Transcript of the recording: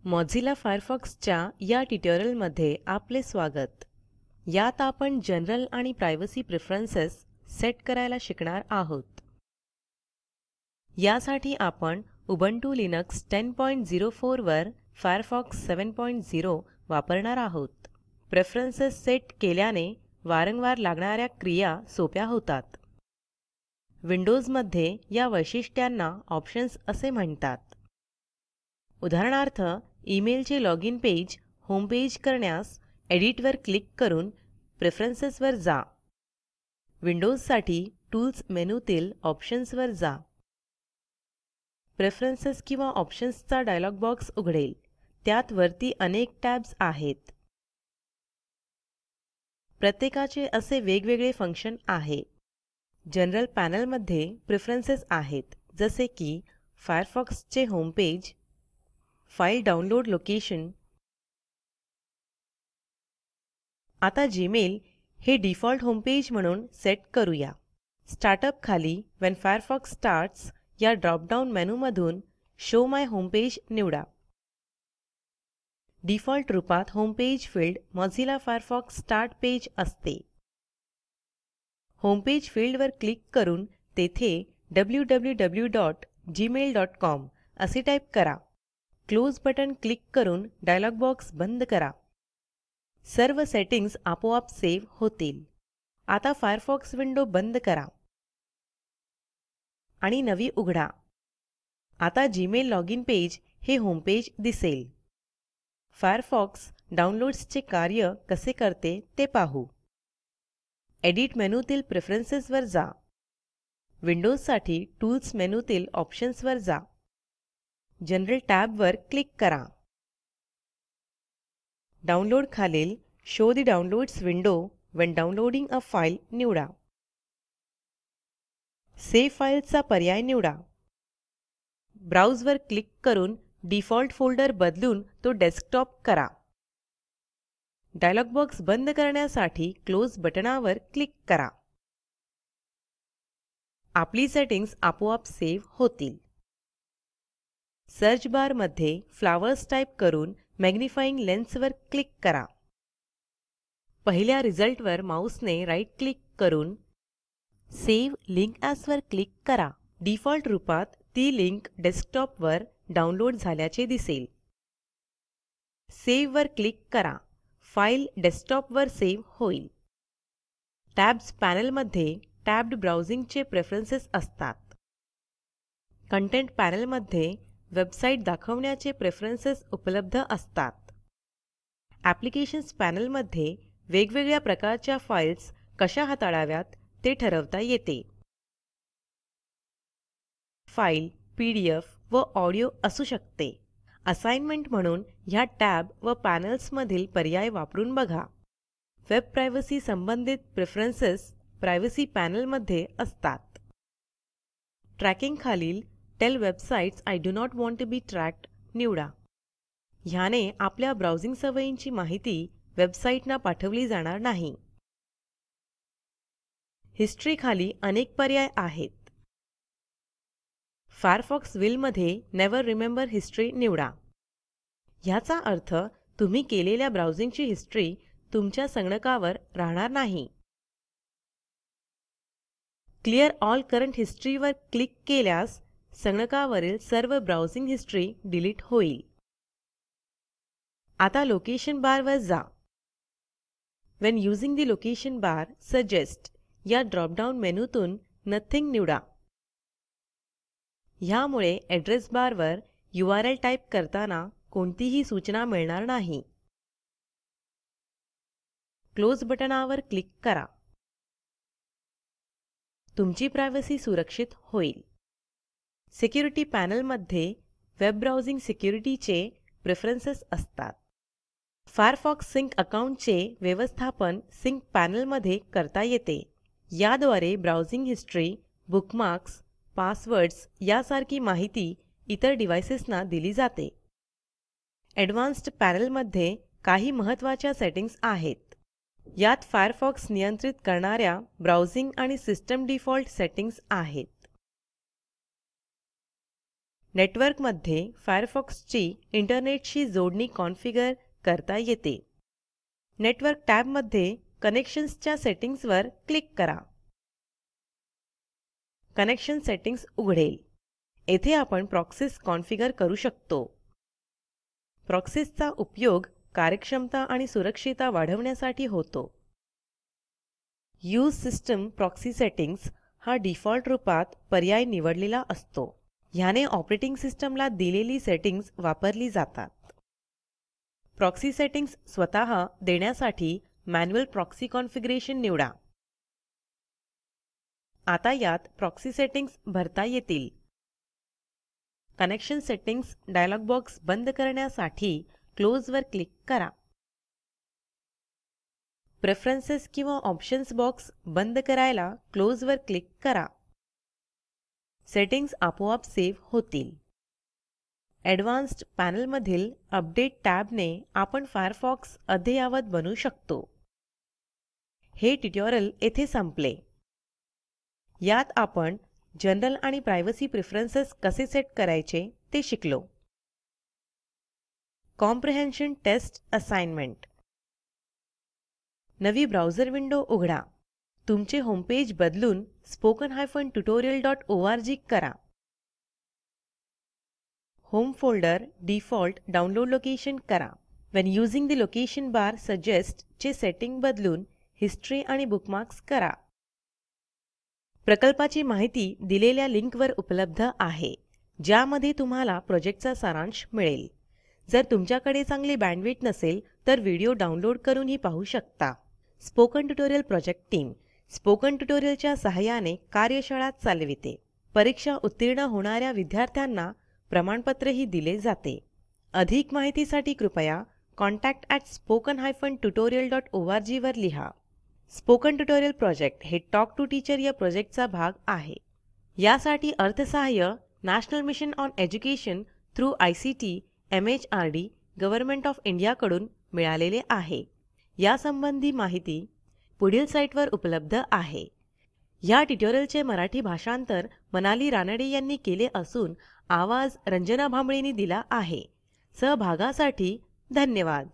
Mozilla फायरफॉक्सच्या या ट्युटोरियलमध्ये आपले स्वागत. यात आपण जनरल आणि प्रायव्हसी प्रेफरन्सेस सेट करायला शिकणार आहोत. यासाठी आपण उबुंटू लिनक्स 1004 वर फायरफॉक्स 70 वापरणार आहोत. प्रेफरन्सेस सेट केल्याने वारंवार लागणाऱ्या क्रिया सोप्या होतात. विंडोजमध्ये या वैशिष्ट्यांना ऑप्शन्स असे म्हणतात. उदाहरणार्थ ईमेलचे लॉगिन पेज होमपेज करण्यास एडिटवर क्लिक करून प्रेफरन्सेसवर जा. विंडोजसाठी टूल्स मेनूतील ऑप्शन्सवर जा. प्रेफरन्सेस किंवा ऑप्शन्सचा डायलॉग बॉक्स उघडेल. त्यात वरती अनेक टॅब्स आहेत. प्रत्येकाचे असे वेगवेगळे फंक्शन आहे. जनरल पॅनेलमध्ये प्रेफरन्सेस आहेत, जसे की फायरफॉक्सचे होमपेज, फाईल डाउनलोड लोकेशन. आता जीमेल हे डिफॉल्ट होमपेज म्हणून सेट करूया. स्टार्टअप खाली व्हेन फायरफॉक्स स्टार्ट्स या ड्रॉपडाऊन मेनूमधून शो माय होमपेज निवडा. डिफॉल्ट रूपात homepage field Mozilla Firefox start page असते. होमपेज फील्डवर क्लिक करून तेथे www.gmail.com असे टाईप करा. क्लोज बटन क्लिक करून डायलॉग बॉक्स बंद करा. सर्व सेटिंग्ज आपोआप सेव्ह होतील. आता फायरफॉक्स विंडो बंद करा आणि नवी उघडा. आता जीमेल लॉगिन पेज हे होमपेज दिसेल. फायरफॉक्स डाउनलोड्सचे कार्य कसे करते ते पाहू. एडिट मेनूतील प्रेफरन्सेसवर जा. विंडोजसाठी टूल्स मेनूतील ऑप्शन्सवर जा. जनरल टॅबवर क्लिक करा. डाउनलोड खालील show the downloads window when downloading a file निवडा. सेव्ह फाईलचा पर्याय निवडा. ब्राउजवर क्लिक करून डिफॉल्ट फोल्डर बदलून तो डेस्कटॉप करा. डायलॉग बॉक्स बंद करण्यासाठी क्लोज बटणावर क्लिक करा. आपली सेटिंग्ज आपोआप सेव्ह होतील. सर्च बार मध्ये फ्लॉवर्स टाईप करून मॅग्निफाइंग लेन्सवर क्लिक करा. पहिल्या रिझल्टवर माऊसने राईट क्लिक करून सेव्ह लिंक ॲज वर क्लिक करा. डिफॉल्ट रूपात ती लिंक डेस्कटॉपवर डाउनलोड झाल्याचे दिसेल. सेव्ह वर क्लिक करा. फाईल डेस्कटॉपवर सेव्ह होईल. टॅब्स पॅनेलमध्ये टॅब्ड ब्राउझिंगचे प्रेफरन्सेस असतात. कंटेंट पॅनेलमध्ये वेबसाईट दाखवण्याचे प्रेफरन्सेस उपलब्ध असतात. ॲप्लिकेशन्स पॅनेलमध्ये वेगवेगळ्या प्रकारच्या फाईल्स कशा हाताळाव्यात ते ठरवता येते. फाईल, PDF व ऑडिओ असू शकते. असाइनमेंट म्हणून ह्या टॅब व पॅनेल्समधील पर्याय वापरून बघा. वेब प्रायव्हसी संबंधित प्रेफरन्सेस प्रायव्हसी पॅनेलमध्ये असतात. ट्रॅकिंग खालील tell websites I do not want to be tracked निवडा. ह्याने आपल्या ब्राउझिंग सवयींची माहिती वेबसाईटना पाठवली जाणार नाही. हिस्ट्री खाली अनेक पर्याय आहेत. फायरफॉक्स विलमध्ये नेव्हर रिमेंबर हिस्ट्री निवडा. ह्याचा अर्थ तुम्ही केलेल्या ब्राउझिंगची हिस्ट्री तुमच्या संगणकावर राहणार नाही. क्लिअर ऑल करंट हिस्ट्रीवर क्लिक केल्यास संगणकावरील सर्व ब्राउझिंग हिस्ट्री डिलीट होईल. आता लोकेशन बारवर जा. When using the location bar suggest या ड्रॉपडाऊन मेनूतून नथिंग निवडा. ह्यामुळे एड्रेस बारवर URL टाईप करताना कोणतीही सूचना मिळणार नाही. क्लोज बटणावर क्लिक करा. तुमची प्रायव्हसी सुरक्षित होईल. सिक्युरिटी पॅनेलमध्ये वेब ब्राउझिंग सिक्युरिटीचे प्रेफरन्सेस असतात. फायरफॉक्स सिंक अकाउंटचे व्यवस्थापन सिंक पॅनेलमध्ये करता येते. याद्वारे ब्राउझिंग हिस्ट्री, बुकमार्क्स, पासवर्ड्स यासारखी माहिती इतर डिव्हाइसेसना दिली जाते. ॲडवान्स्ड पॅनेलमध्ये काही महत्त्वाच्या सेटिंग्ज आहेत. यात फायरफॉक्स नियंत्रित करणाऱ्या ब्राउझिंग आणि सिस्टम डिफॉल्ट सेटिंग्ज आहेत. नेटवर्कमध्ये फायरफॉक्सची इंटरनेटशी जोडणी कॉन्फिगर करता येते. नेटवर्क टॅबमध्ये कनेक्शन्सच्या सेटिंग्जवर क्लिक करा. कनेक्शन सेटिंग्ज उघडेल. येथे आपण प्रॉक्सीज कॉन्फिगर करू शकतो. प्रॉक्सीजचा उपयोग कार्यक्षमता आणि सुरक्षितता वाढवण्यासाठी होतो. यूज सिस्टम प्रॉक्सी सेटिंग्ज हा डिफॉल्ट रूपात पर्याय निवडलेला असतो. ह्याने ऑपरेटिंग सिस्टमला दिलेली सेटिंग्ज वापरली जातात. प्रॉक्सी सेटिंग्ज स्वतः देण्यासाठी मॅन्युअल प्रॉक्सी कॉन्फिगरेशन निवडा. आता यात प्रॉक्सी सेटिंग्ज भरता येतील. कनेक्शन सेटिंग्ज डायलॉग बॉक्स बंद करण्यासाठी क्लोज वर क्लिक करा. प्रेफरन्सेस किंवा ऑप्शन्स बॉक्स बंद करायला क्लोज वर क्लिक करा. सेटिंग्ज आपोआप सेव्ह होतील. ॲडवान्स्ड पॅनलमधील अपडेट टॅबने आपण फायरफॉक्स अद्ययावत बनवू शकतो. हे ट्युटोरियल येथे संपले. यात आपण जनरल आणि प्रायव्हसी प्रेफरन्सेस कसे सेट करायचे ते शिकलो. Comprehension test assignment. नवी ब्राउझर विंडो उघडा. तुमचे होमपेज बदलून spoken-tutorial.org करा. Home folder default download location करा. When using the location bar suggest चे सेटिंग बदलून हिस्ट्री आणि बुकमार्क्स करा. प्रकल्पाची माहिती दिलेल्या लिंकवर उपलब्ध आहे, ज्यामध्ये तुम्हाला प्रोजेक्टचा सारांश मिळेल. जर तुमच्याकडे चांगली बँडविड्थ नसेल तर व्हिडिओ डाउनलोड करूनही पाहू शकता. Spoken tutorial project team spoken ट्युटोरियलच्या सहाय्याने कार्यशाळा चालविते. परीक्षा उत्तीर्ण होणाऱ्या विद्यार्थ्यांना प्रमाणपत्रही दिले जाते. अधिक माहितीसाठी कृपया contact@spoken-tutorial.org वर लिहा. स्पोकन ट्युटोरियल प्रोजेक्ट हे टॉक टू टीचर या प्रोजेक्टचा भाग आहे. यासाठी अर्थसहाय्य national mission on education through ICT MHRD government of India कडून मिळालेले आहे. यासंबंधी माहिती पुढील साईटवर उपलब्ध आहे. या ट्युटोरियलचे मराठी भाषांतर मनाली रानडे यांनी केले असून आवाज रंजना भांबळेंनी दिला आहे. सहभागासाठी धन्यवाद.